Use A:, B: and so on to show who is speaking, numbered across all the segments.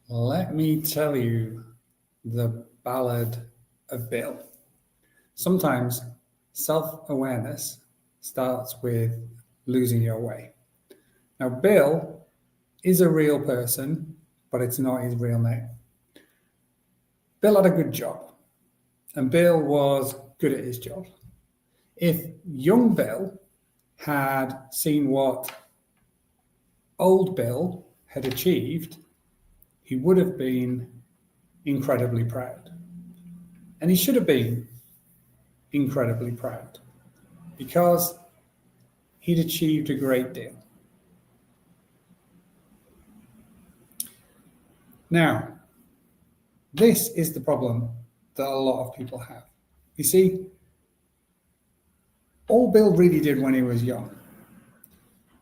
A: Let me tell you the ballad of Bill. Sometimes self awareness starts with losing your way. Now, Bill is a real person, but it's not his real name. Bill had a good job, and Bill was good at his job. If young Bill had seen what old Bill had achieved, he would have been incredibly proud. And he should have been incredibly proud because he'd achieved a great deal. Now, this is the problem that a lot of people have. You see, all Bill really did when he was young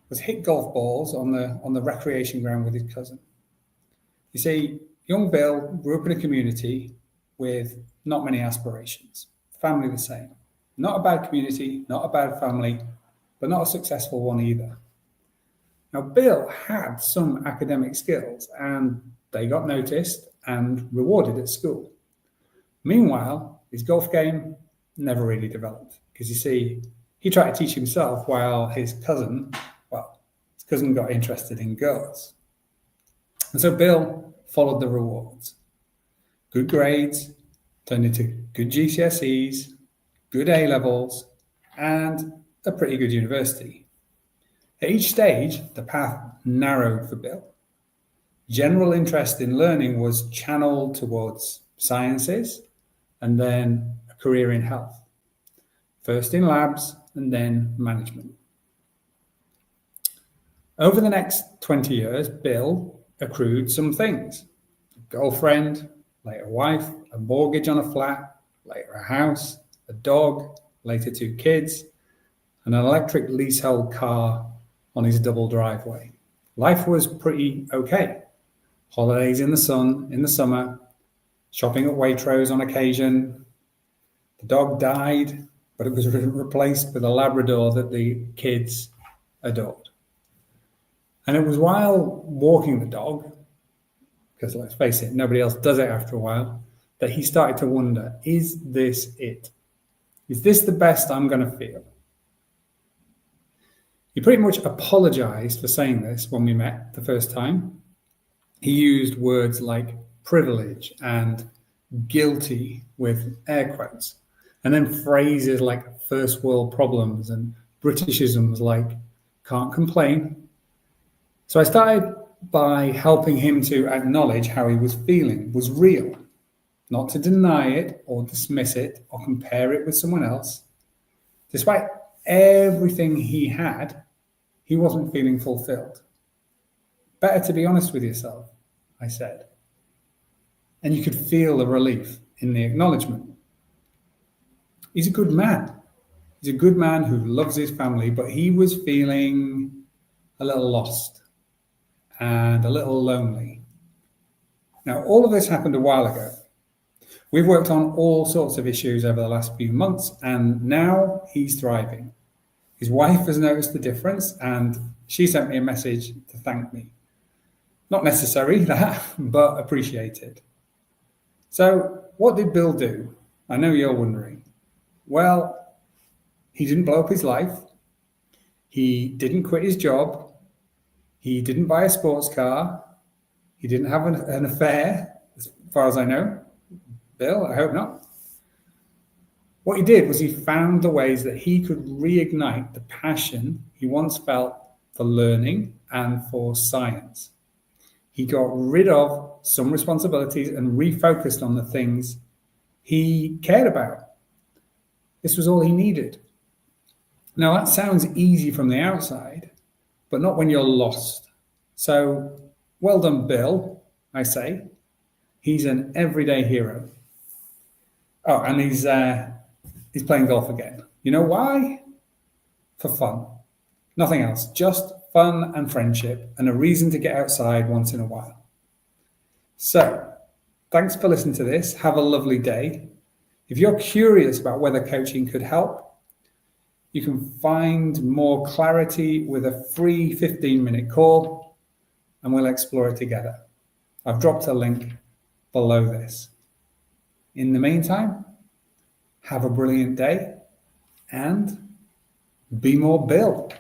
A: was hit golf balls on the recreation ground with his cousin. You see, young Bill grew up in a community with not many aspirations. Family the same. Not a bad community, not a bad family, but not a successful one either. Now, Bill had some academic skills and they got noticed and rewarded at school. Meanwhile, his golf game never really developed because you see, he tried to teach himself while his cousin got interested in girls. And so Bill followed the rewards. Good grades turned into good GCSEs, good A-levels, and a pretty good university. At each stage, the path narrowed for Bill. General interest in learning was channeled towards sciences and then a career in health. First in labs and then management. Over the next 20 years, Bill accrued some things. A girlfriend, later wife, a mortgage on a flat, later a house, a dog, later 2 kids, and an electric leasehold car on his double driveway. Life was pretty okay. Holidays in the sun, in the summer, shopping at Waitrose on occasion. The dog died, but it was replaced with a Labrador that the kids adored. And it was while walking the dog, because let's face it, nobody else does it after a while, that he started to wonder, is this it? Is this the best I'm going to feel? He pretty much apologized for saying this when we met the first time. He used words like privilege and guilty with air quotes, and then phrases like first world problems and Britishisms like can't complain. So I started by helping him to acknowledge how he was feeling was real, not to deny it or dismiss it or compare it with someone else. Despite everything he had, he wasn't feeling fulfilled. Better to be honest with yourself, I said. And you could feel the relief in the acknowledgement. He's a good man. He's a good man who loves his family, but he was feeling a little lost and a little lonely. Now, all of this happened a while ago. We've worked on all sorts of issues over the last few months, and now he's thriving. His wife has noticed the difference, and she sent me a message to thank me. Not necessary, that, but appreciated. So, what did Bill do? I know you're wondering. Well, he didn't blow up his life. He didn't quit his job. He didn't buy a sports car. He didn't have an affair, as far as I know. Bill, I hope not. What he did was he found the ways that he could reignite the passion he once felt for learning and for science. He got rid of some responsibilities and refocused on the things he cared about. This was all he needed. Now, that sounds easy from the outside, but not when you're lost. So, well done, Bill, I say. He's an everyday hero. Oh, and he's playing golf again. You know why? For fun. Nothing else. Just fun and friendship and a reason to get outside once in a while. So, thanks for listening to this. Have a lovely day. If you're curious about whether coaching could help, you can find more clarity with a free 15-minute call, and we'll explore it together. I've dropped a link below this. In the meantime, have a brilliant day and be more Bill.